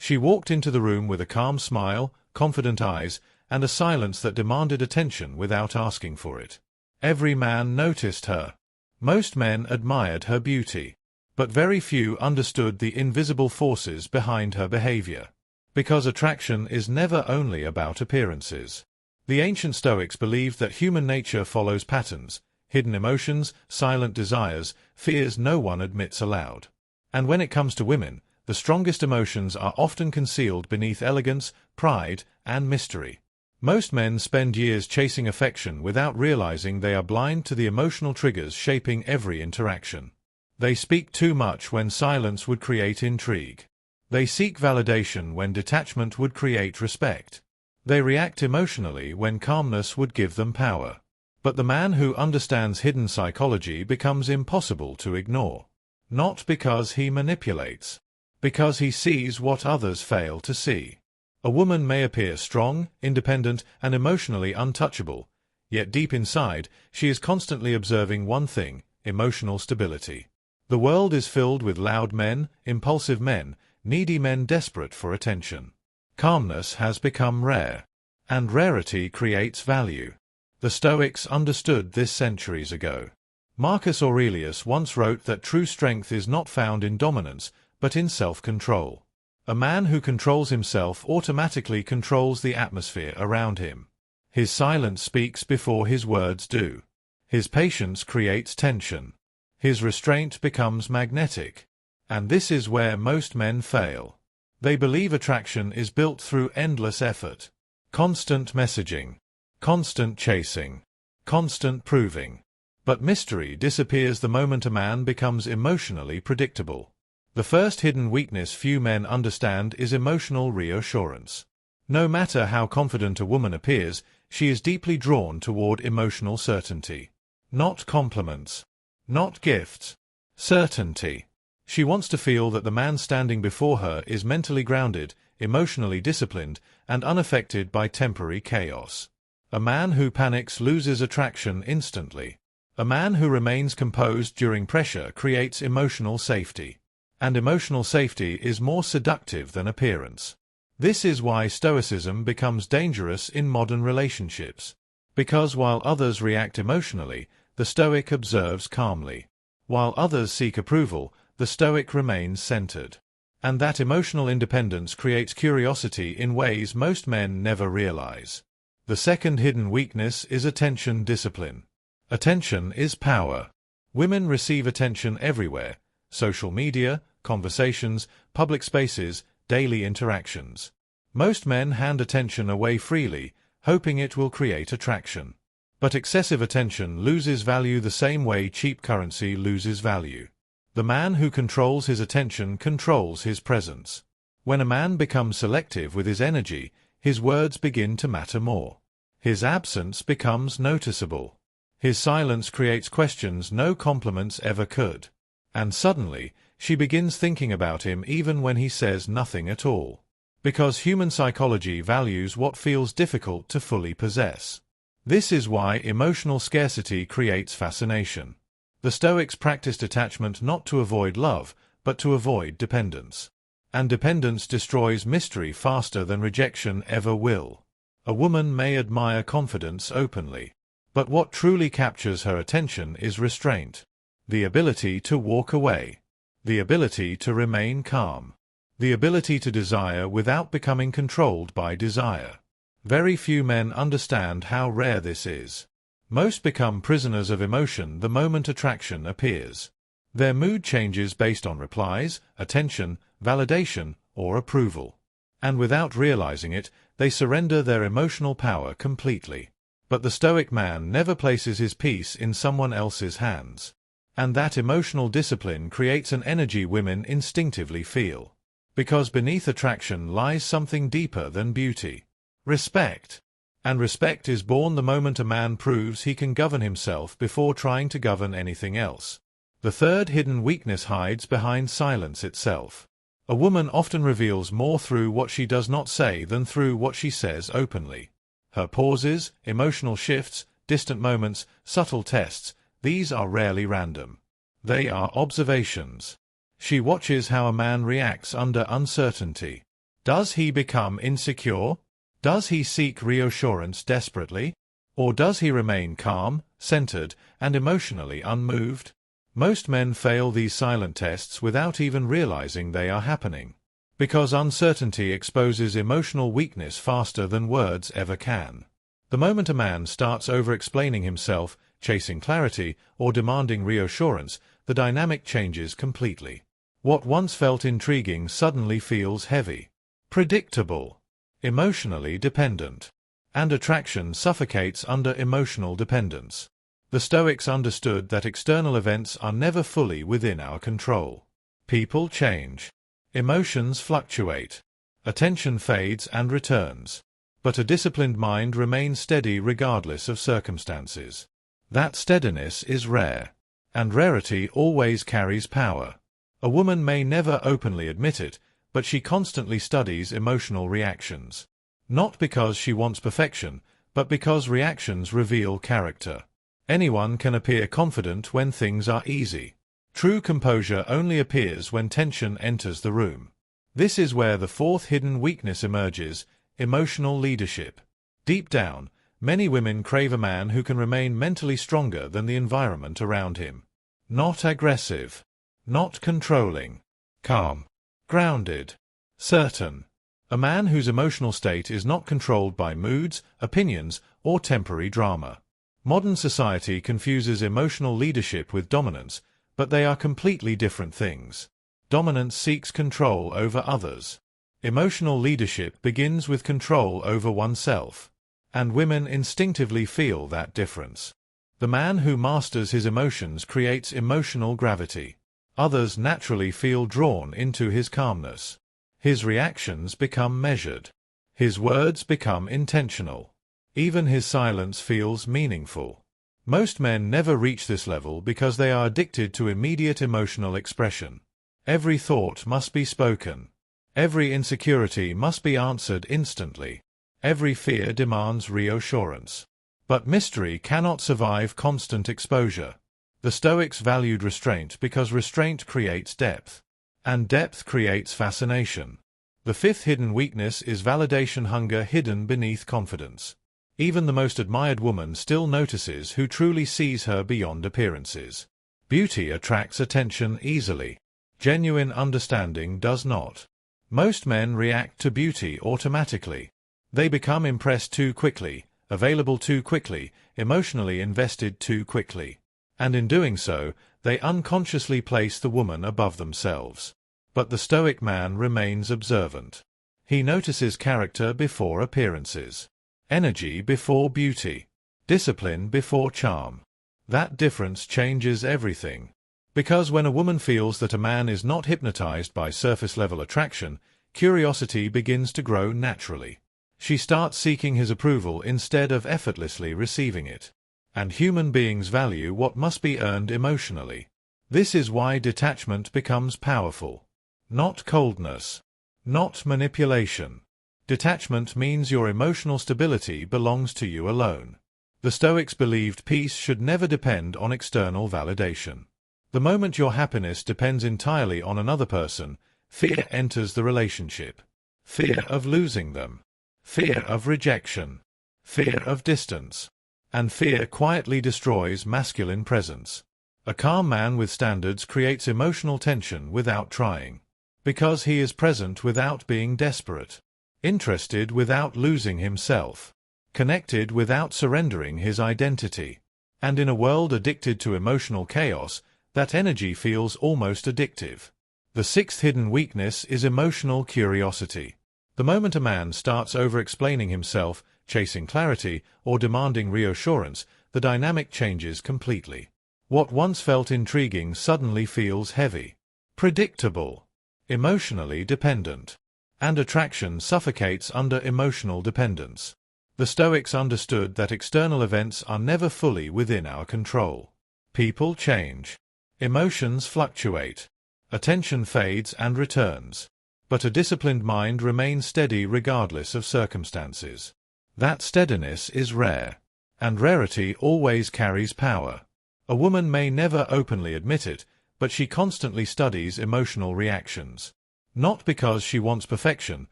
She walked into the room with a calm smile, confident eyes, and a silence that demanded attention without asking for it. Every man noticed her. Most men admired her beauty. But very few understood the invisible forces behind her behavior. Because attraction is never only about appearances. The ancient Stoics believed that human nature follows patterns, hidden emotions, silent desires, fears no one admits aloud. And when it comes to women, the strongest emotions are often concealed beneath elegance, pride, and mystery. Most men spend years chasing affection without realizing they are blind to the emotional triggers shaping every interaction. They speak too much when silence would create intrigue. They seek validation when detachment would create respect. They react emotionally when calmness would give them power. But the man who understands hidden psychology becomes impossible to ignore. Not because he manipulates. Because he sees what others fail to see. A woman may appear strong, independent, and emotionally untouchable, yet deep inside, she is constantly observing one thing: emotional stability. The world is filled with loud men, impulsive men, needy men desperate for attention. Calmness has become rare. And rarity creates value. The Stoics understood this centuries ago. Marcus Aurelius once wrote that true strength is not found in dominance, but in self-control. A man who controls himself automatically controls the atmosphere around him. His silence speaks before his words do. His patience creates tension. His restraint becomes magnetic. And this is where most men fail. They believe attraction is built through endless effort. Constant messaging. Constant chasing. Constant proving. But mystery disappears the moment a man becomes emotionally predictable. The first hidden weakness few men understand is emotional reassurance. No matter how confident a woman appears, she is deeply drawn toward emotional certainty. Not compliments. Not gifts. Certainty. She wants to feel that the man standing before her is mentally grounded, emotionally disciplined, and unaffected by temporary chaos. A man who panics loses attraction instantly. A man who remains composed during pressure creates emotional safety. And emotional safety is more seductive than appearance. This is why Stoicism becomes dangerous in modern relationships. Because while others react emotionally, the Stoic observes calmly. While others seek approval, the Stoic remains centered. And that emotional independence creates curiosity in ways most men never realize. The second hidden weakness is attention discipline. Attention is power. Women receive attention everywhere: social media, conversations, public spaces, daily interactions. Most men hand attention away freely, hoping it will create attraction. But excessive attention loses value the same way cheap currency loses value. The man who controls his attention controls his presence. When a man becomes selective with his energy, his words begin to matter more. His absence becomes noticeable. His silence creates questions no compliments ever could. And suddenly, she begins thinking about him even when he says nothing at all. Because human psychology values what feels difficult to fully possess. This is why emotional scarcity creates fascination. The Stoics practiced attachment not to avoid love, but to avoid dependence. And dependence destroys mystery faster than rejection ever will. A woman may admire confidence openly. But what truly captures her attention is restraint. The ability to walk away. The ability to remain calm. The ability to desire without becoming controlled by desire. Very few men understand how rare this is. Most become prisoners of emotion the moment attraction appears. Their mood changes based on replies, attention, validation, or approval. And without realizing it, they surrender their emotional power completely. But the Stoic man never places his peace in someone else's hands. And that emotional discipline creates an energy women instinctively feel. Because beneath attraction lies something deeper than beauty. Respect. And respect is born the moment a man proves he can govern himself before trying to govern anything else. The third hidden weakness hides behind silence itself. A woman often reveals more through what she does not say than through what she says openly. Her pauses, emotional shifts, distant moments, subtle tests, these are rarely random. They are observations. She watches how a man reacts under uncertainty. Does he become insecure? Does he seek reassurance desperately? Or does he remain calm, centered, and emotionally unmoved? Most men fail these silent tests without even realizing they are happening, because uncertainty exposes emotional weakness faster than words ever can. The moment a man starts over-explaining himself, chasing clarity, or demanding reassurance, the dynamic changes completely. What once felt intriguing suddenly feels heavy, predictable, emotionally dependent, and attraction suffocates under emotional dependence. The Stoics understood that external events are never fully within our control. People change. Emotions fluctuate. Attention fades and returns. But a disciplined mind remains steady regardless of circumstances. That steadiness is rare. And rarity always carries power. A woman may never openly admit it, but she constantly studies emotional reactions. Not because she wants perfection, but because reactions reveal character. Anyone can appear confident when things are easy. True composure only appears when tension enters the room. This is where the fourth hidden weakness emerges: emotional leadership. Deep down, many women crave a man who can remain mentally stronger than the environment around him. Not aggressive. Not controlling. Calm. Grounded. Certain. A man whose emotional state is not controlled by moods, opinions, or temporary drama. Modern society confuses emotional leadership with dominance, but they are completely different things. Dominance seeks control over others. Emotional leadership begins with control over oneself. And women instinctively feel that difference. The man who masters his emotions creates emotional gravity. Others naturally feel drawn into his calmness. His reactions become measured. His words become intentional. Even his silence feels meaningful. Most men never reach this level because they are addicted to immediate emotional expression. Every thought must be spoken. Every insecurity must be answered instantly. Every fear demands reassurance. But mystery cannot survive constant exposure. The Stoics valued restraint because restraint creates depth. And depth creates fascination. The fifth hidden weakness is validation hunger hidden beneath confidence. Even the most admired woman still notices who truly sees her beyond appearances. Beauty attracts attention easily. Genuine understanding does not. Most men react to beauty automatically. They become impressed too quickly, available too quickly, emotionally invested too quickly. And in doing so, they unconsciously place the woman above themselves. But the Stoic man remains observant. He notices character before appearances. Energy before beauty. Discipline before charm. That difference changes everything. Because when a woman feels that a man is not hypnotized by surface-level attraction, curiosity begins to grow naturally. She starts seeking his approval instead of effortlessly receiving it. And human beings value what must be earned emotionally. This is why detachment becomes powerful. Not coldness. Not manipulation. Detachment means your emotional stability belongs to you alone. The Stoics believed peace should never depend on external validation. The moment your happiness depends entirely on another person, fear enters the relationship. Fear of losing them. Fear of rejection. Fear of distance. And fear quietly destroys masculine presence. A calm man with standards creates emotional tension without trying. Because he is present without being desperate. Interested without losing himself. Connected without surrendering his identity. And in a world addicted to emotional chaos, that energy feels almost addictive. The sixth hidden weakness is emotional curiosity. The moment a man starts over-explaining himself, chasing clarity, or demanding reassurance, the dynamic changes completely. What once felt intriguing suddenly feels heavy, predictable, emotionally dependent. And attraction suffocates under emotional dependence. The Stoics understood that external events are never fully within our control. People change. Emotions fluctuate. Attention fades and returns. But a disciplined mind remains steady regardless of circumstances. That steadiness is rare. And rarity always carries power. A woman may never openly admit it, but she constantly studies emotional reactions. Not because she wants perfection,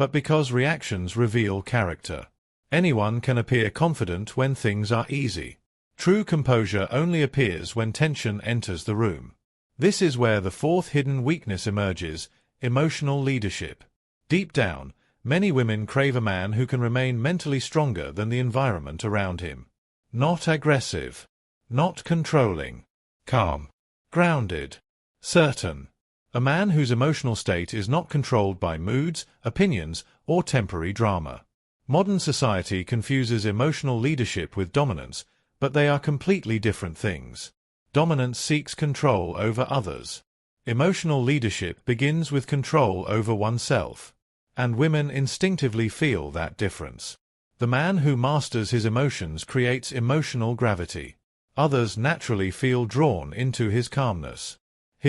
but because reactions reveal character. Anyone can appear confident when things are easy. True composure only appears when tension enters the room. This is where the fourth hidden weakness emerges: emotional leadership. Deep down, many women crave a man who can remain mentally stronger than the environment around him. Not aggressive. Not controlling. Calm. Grounded. Certain. A man whose emotional state is not controlled by moods, opinions, or temporary drama. Modern society confuses emotional leadership with dominance, but they are completely different things. Dominance seeks control over others. Emotional leadership begins with control over oneself. And women instinctively feel that difference. The man who masters his emotions creates emotional gravity. Others naturally feel drawn into his calmness.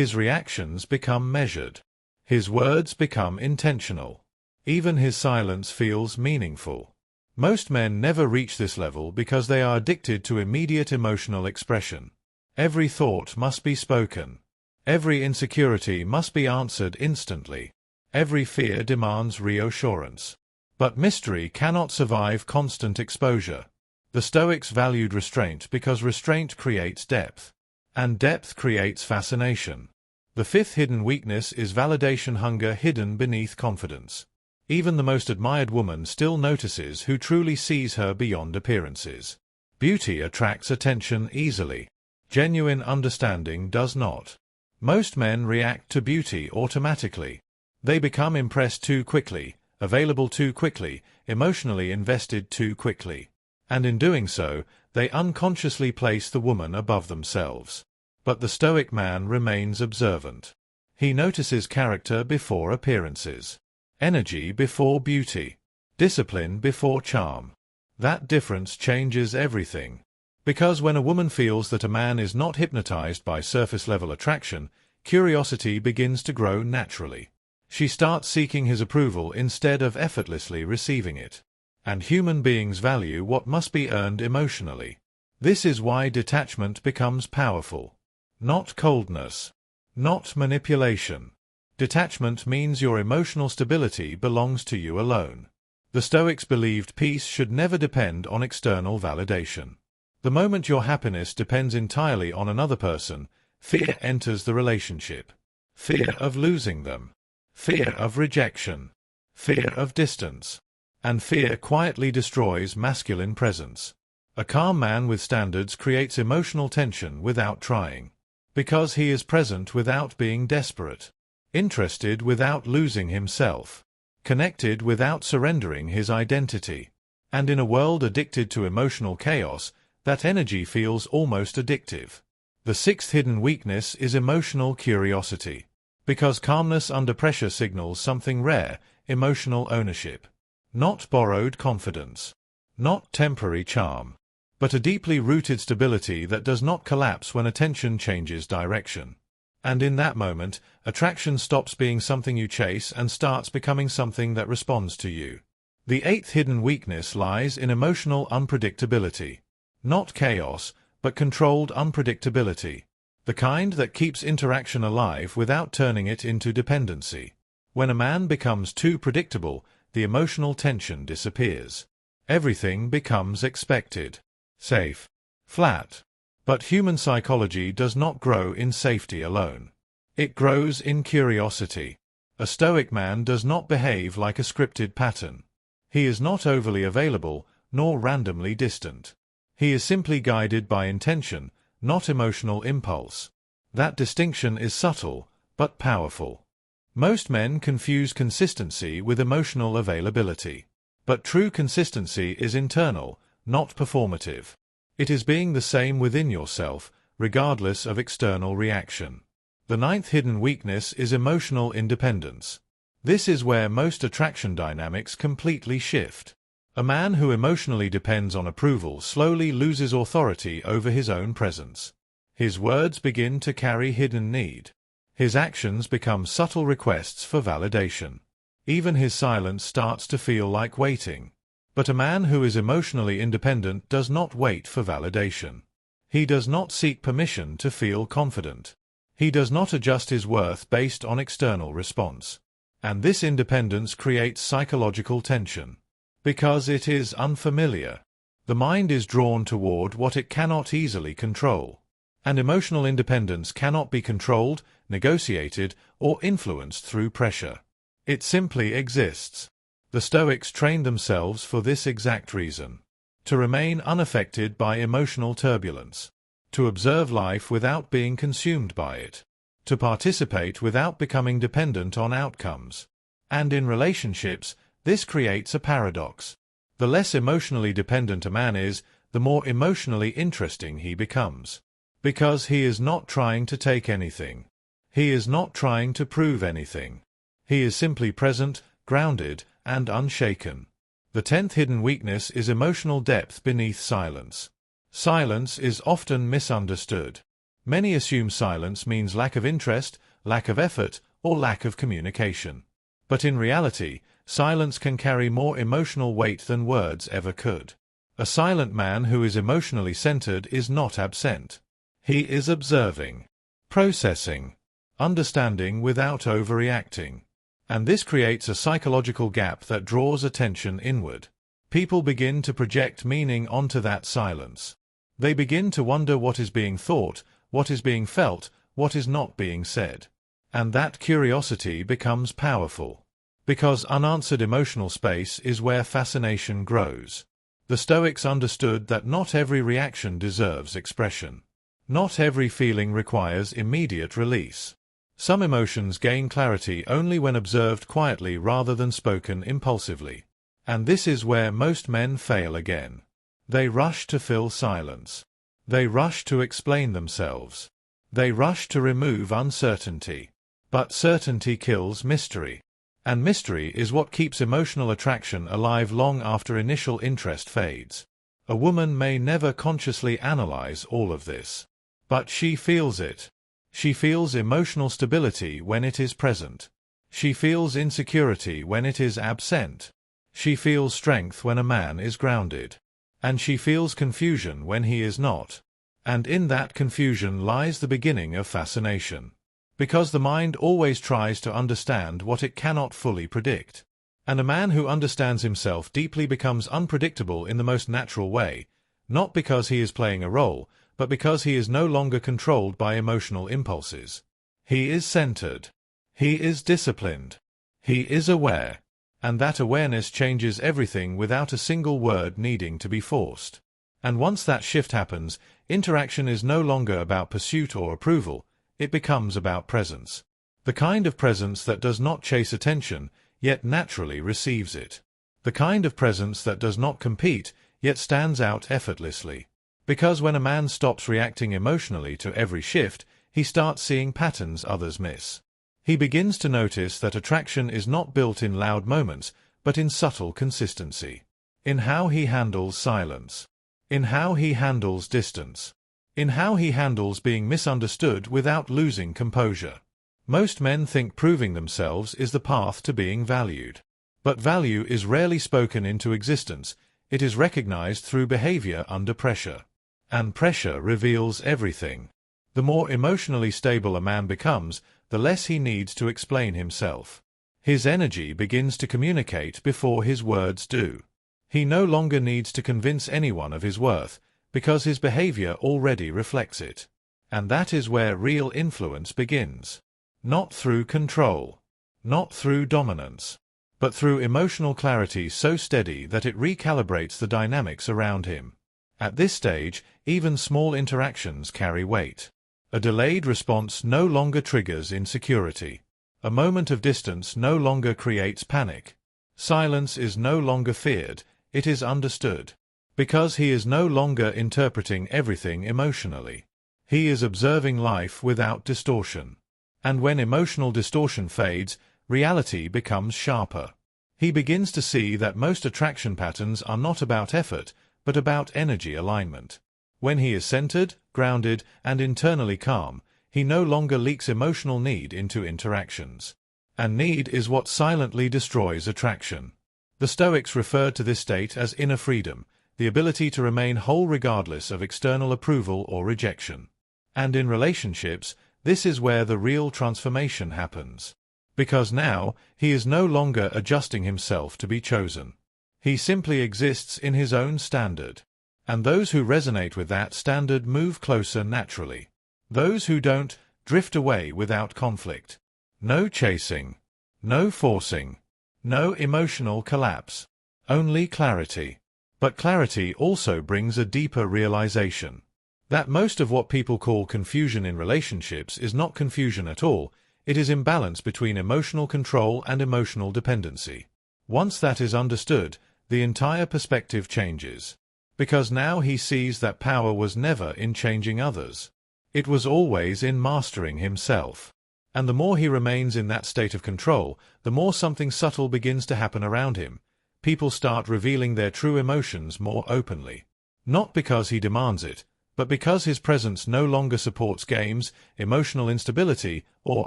His reactions become measured. His words become intentional. Even his silence feels meaningful. Most men never reach this level because they are addicted to immediate emotional expression. Every thought must be spoken. Every insecurity must be answered instantly. Every fear demands reassurance. But mystery cannot survive constant exposure. The Stoics valued restraint because restraint creates depth. And depth creates fascination. The fifth hidden weakness is validation hunger hidden beneath confidence. Even the most admired woman still notices who truly sees her beyond appearances. Beauty attracts attention easily. Genuine understanding does not. Most men react to beauty automatically. They become impressed too quickly, available too quickly, emotionally invested too quickly. And in doing so, they unconsciously place the woman above themselves. But the Stoic man remains observant. He notices character before appearances. Energy before beauty. Discipline before charm. That difference changes everything. Because when a woman feels that a man is not hypnotized by surface-level attraction, curiosity begins to grow naturally. She starts seeking his approval instead of effortlessly receiving it. And human beings value what must be earned emotionally. This is why detachment becomes powerful. Not coldness. Not manipulation. Detachment means your emotional stability belongs to you alone. The Stoics believed peace should never depend on external validation. The moment your happiness depends entirely on another person, fear enters the relationship. Fear of losing them. Fear of rejection. Fear of distance. And fear quietly destroys masculine presence. A calm man with standards creates emotional tension without trying. Because he is present without being desperate. Interested without losing himself. Connected without surrendering his identity. And in a world addicted to emotional chaos, that energy feels almost addictive. The sixth hidden weakness is emotional curiosity. Because calmness under pressure signals something rare: emotional ownership. Not borrowed confidence. Not temporary charm. But a deeply rooted stability that does not collapse when attention changes direction. And in that moment, attraction stops being something you chase and starts becoming something that responds to you. The eighth hidden weakness lies in emotional unpredictability. Not chaos, but controlled unpredictability. The kind that keeps interaction alive without turning it into dependency. When a man becomes too predictable, the emotional tension disappears. Everything becomes expected. Safe. Flat. But human psychology does not grow in safety alone. It grows in curiosity. A Stoic man does not behave like a scripted pattern. He is not overly available, nor randomly distant. He is simply guided by intention, not emotional impulse. That distinction is subtle, but powerful. Most men confuse consistency with emotional availability. But true consistency is internal, not performative. It is being the same within yourself, regardless of external reaction. The ninth hidden weakness is emotional independence. This is where most attraction dynamics completely shift. A man who emotionally depends on approval slowly loses authority over his own presence. His words begin to carry hidden need. His actions become subtle requests for validation. Even his silence starts to feel like waiting. But a man who is emotionally independent does not wait for validation. He does not seek permission to feel confident. He does not adjust his worth based on external response. And this independence creates psychological tension. Because it is unfamiliar. The mind is drawn toward what it cannot easily control. And emotional independence cannot be controlled, negotiated, or influenced through pressure. It simply exists. The Stoics trained themselves for this exact reason. To remain unaffected by emotional turbulence. To observe life without being consumed by it. To participate without becoming dependent on outcomes. And in relationships, this creates a paradox. The less emotionally dependent a man is, the more emotionally interesting he becomes. Because he is not trying to take anything. He is not trying to prove anything. He is simply present, grounded, and unshaken. The 10th hidden weakness is emotional depth beneath silence. Silence is often misunderstood. Many assume silence means lack of interest, lack of effort, or lack of communication. But in reality, silence can carry more emotional weight than words ever could. A silent man who is emotionally centered is not absent. He is observing, processing, understanding without overreacting. And this creates a psychological gap that draws attention inward. People begin to project meaning onto that silence. They begin to wonder what is being thought, what is being felt, what is not being said. And that curiosity becomes powerful. Because unanswered emotional space is where fascination grows. The Stoics understood that not every reaction deserves expression. Not every feeling requires immediate release. Some emotions gain clarity only when observed quietly rather than spoken impulsively. And this is where most men fail again. They rush to fill silence. They rush to explain themselves. They rush to remove uncertainty. But certainty kills mystery. And mystery is what keeps emotional attraction alive long after initial interest fades. A woman may never consciously analyze all of this. But she feels it. She feels emotional stability when it is present. She feels insecurity when it is absent. She feels strength when a man is grounded. And she feels confusion when he is not. And in that confusion lies the beginning of fascination. Because the mind always tries to understand what it cannot fully predict. And a man who understands himself deeply becomes unpredictable in the most natural way, not because he is playing a role, but because he is no longer controlled by emotional impulses. He is centered. He is disciplined. He is aware. And that awareness changes everything without a single word needing to be forced. And once that shift happens, interaction is no longer about pursuit or approval, it becomes about presence. The kind of presence that does not chase attention, yet naturally receives it. The kind of presence that does not compete, yet stands out effortlessly. Because when a man stops reacting emotionally to every shift, he starts seeing patterns others miss. He begins to notice that attraction is not built in loud moments, but in subtle consistency. In how he handles silence. In how he handles distance. In how he handles being misunderstood without losing composure. Most men think proving themselves is the path to being valued. But value is rarely spoken into existence, it is recognized through behavior under pressure. And pressure reveals everything. The more emotionally stable a man becomes, the less he needs to explain himself. His energy begins to communicate before his words do. He no longer needs to convince anyone of his worth, because his behavior already reflects it. And that is where real influence begins. Not through control. Not through dominance. But through emotional clarity so steady that it recalibrates the dynamics around him. At this stage, even small interactions carry weight. A delayed response no longer triggers insecurity. A moment of distance no longer creates panic. Silence is no longer feared, it is understood. Because he is no longer interpreting everything emotionally. He is observing life without distortion. And when emotional distortion fades, reality becomes sharper. He begins to see that most attraction patterns are not about effort, but about energy alignment. When he is centered, grounded, and internally calm, he no longer leaks emotional need into interactions. And need is what silently destroys attraction. The Stoics referred to this state as inner freedom, the ability to remain whole regardless of external approval or rejection. And in relationships, this is where the real transformation happens. because now he is no longer adjusting himself to be chosen. He simply exists in his own standard. And those who resonate with that standard move closer naturally. Those who don't drift away without conflict. No chasing. No forcing. No emotional collapse. Only clarity. But clarity also brings a deeper realization. That most of what people call confusion in relationships is not confusion at all, it is imbalance between emotional control and emotional dependency. Once that is understood, the entire perspective changes. Because now he sees that power was never in changing others. It was always in mastering himself. And the more he remains in that state of control, the more something subtle begins to happen around him. People start revealing their true emotions more openly. Not because he demands it, but because his presence no longer supports games, emotional instability, or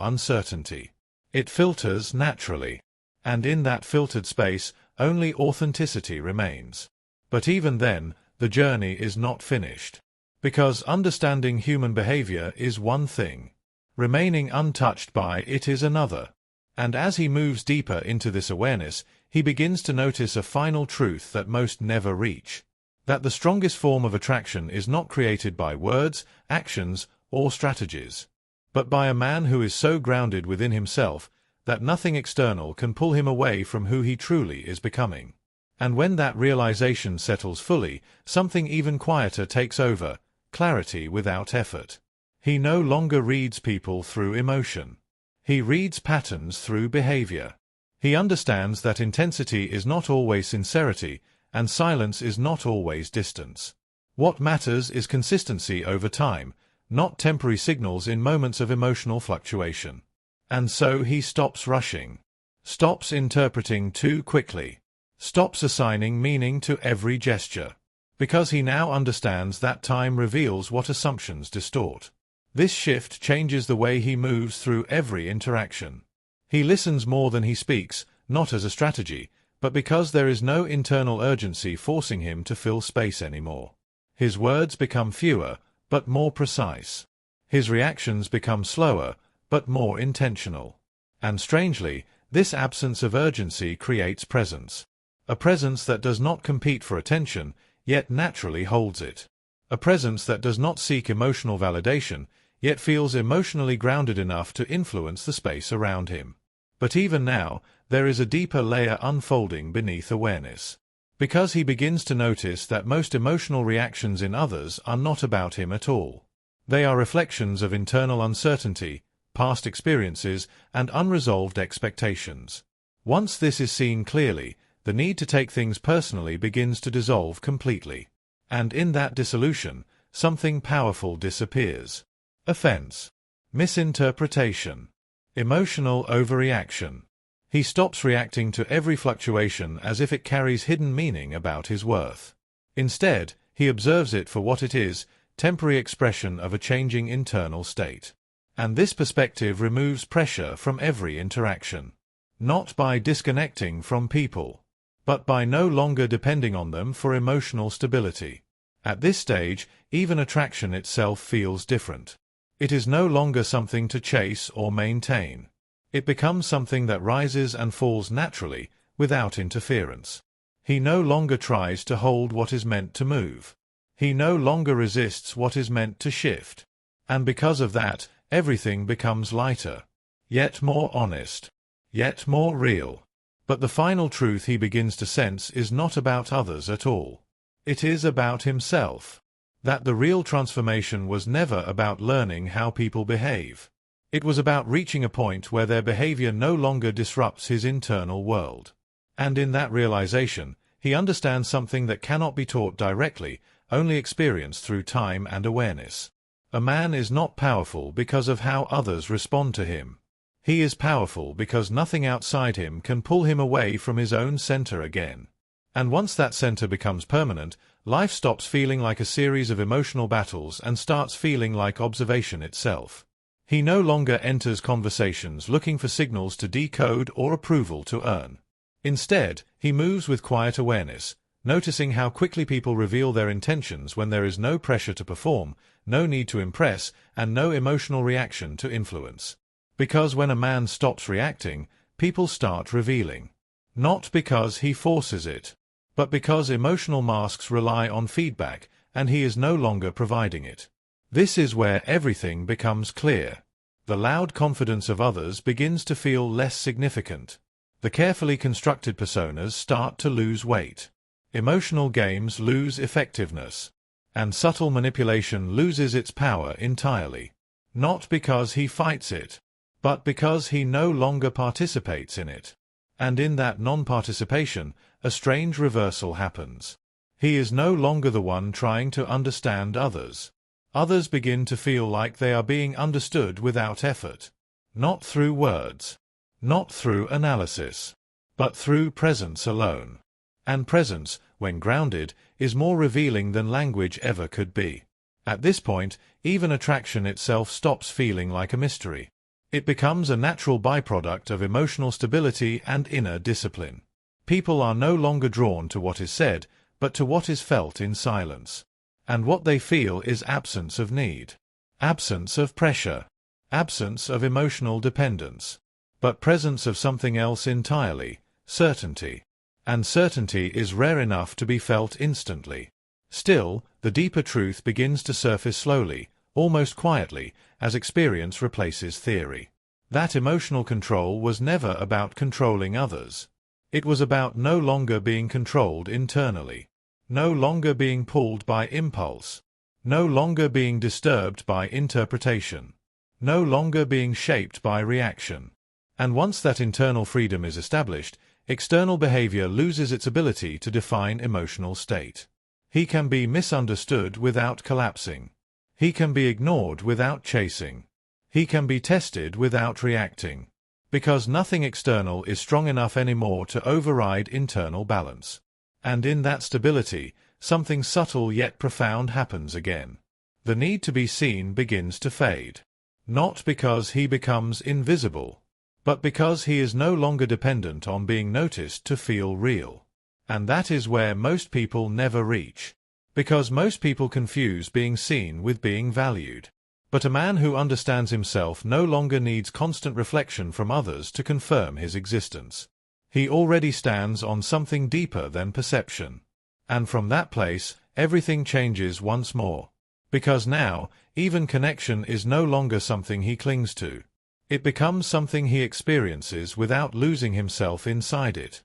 uncertainty. It filters naturally. And in that filtered space, only authenticity remains. But even then, the journey is not finished. Because understanding human behavior is one thing. Remaining untouched by it is another. And as he moves deeper into this awareness, he begins to notice a final truth that most never reach. That the strongest form of attraction is not created by words, actions, or strategies, but by a man who is so grounded within himself that nothing external can pull him away from who he truly is becoming. And when that realization settles fully, something even quieter takes over, clarity without effort. He no longer reads people through emotion. He reads patterns through behavior. He understands that intensity is not always sincerity, and silence is not always distance. What matters is consistency over time, not temporary signals in moments of emotional fluctuation. And so he stops rushing, stops interpreting too quickly, stops assigning meaning to every gesture, because he now understands that time reveals what assumptions distort. This shift changes the way he moves through every interaction. He listens more than he speaks, not as a strategy, but because there is no internal urgency forcing him to fill space anymore. His words become fewer, but more precise. His reactions become slower, but more intentional. And strangely, this absence of urgency creates presence. A presence that does not compete for attention, yet naturally holds it. A presence that does not seek emotional validation, yet feels emotionally grounded enough to influence the space around him. But even now, there is a deeper layer unfolding beneath awareness. Because he begins to notice that most emotional reactions in others are not about him at all. They are reflections of internal uncertainty, past experiences, and unresolved expectations. Once this is seen clearly, the need to take things personally begins to dissolve completely. And in that dissolution, something powerful disappears. Offense. Misinterpretation. Emotional overreaction. He stops reacting to every fluctuation as if it carries hidden meaning about his worth. Instead, he observes it for what it is, temporary expression of a changing internal state. And this perspective removes pressure from every interaction. Not by disconnecting from people, but by no longer depending on them for emotional stability. At this stage, even attraction itself feels different. It is no longer something to chase or maintain. It becomes something that rises and falls naturally, without interference. He no longer tries to hold what is meant to move. He no longer resists what is meant to shift. And because of that, everything becomes lighter, yet more honest, yet more real. But the final truth he begins to sense is not about others at all. It is about himself. That the real transformation was never about learning how people behave. It was about reaching a point where their behavior no longer disrupts his internal world. And in that realization, he understands something that cannot be taught directly, only experienced through time and awareness. A man is not powerful because of how others respond to him. He is powerful because nothing outside him can pull him away from his own center again. And once that center becomes permanent, life stops feeling like a series of emotional battles and starts feeling like observation itself. He no longer enters conversations looking for signals to decode or approval to earn. Instead, he moves with quiet awareness, noticing how quickly people reveal their intentions when there is no pressure to perform, no need to impress, and no emotional reaction to influence. Because when a man stops reacting, people start revealing. Not because he forces it, but because emotional masks rely on feedback and he is no longer providing it. This is where everything becomes clear. The loud confidence of others begins to feel less significant. The carefully constructed personas start to lose weight. Emotional games lose effectiveness. And subtle manipulation loses its power entirely. Not because he fights it, but because he no longer participates in it. And in that non-participation, a strange reversal happens. He is no longer the one trying to understand others. Others begin to feel like they are being understood without effort. Not through words. Not through analysis. But through presence alone. And presence, when grounded, is more revealing than language ever could be. At this point, even attraction itself stops feeling like a mystery. It becomes a natural byproduct of emotional stability and inner discipline. People are no longer drawn to what is said, but to what is felt in silence. And what they feel is absence of need, absence of pressure, absence of emotional dependence, but presence of something else entirely, certainty. And certainty is rare enough to be felt instantly. Still, the deeper truth begins to surface slowly, almost quietly, as experience replaces theory. That emotional control was never about controlling others. It was about no longer being controlled internally, no longer being pulled by impulse, no longer being disturbed by interpretation, no longer being shaped by reaction. And once that internal freedom is established, external behavior loses its ability to define emotional state. He can be misunderstood without collapsing. He can be ignored without chasing. He can be tested without reacting. Because nothing external is strong enough anymore to override internal balance. And in that stability, something subtle yet profound happens again. The need to be seen begins to fade. Not because he becomes invisible, but because he is no longer dependent on being noticed to feel real. And that is where most people never reach. Because most people confuse being seen with being valued. But a man who understands himself no longer needs constant reflection from others to confirm his existence. He already stands on something deeper than perception. And from that place, everything changes once more. Because now, even connection is no longer something he clings to. It becomes something he experiences without losing himself inside it.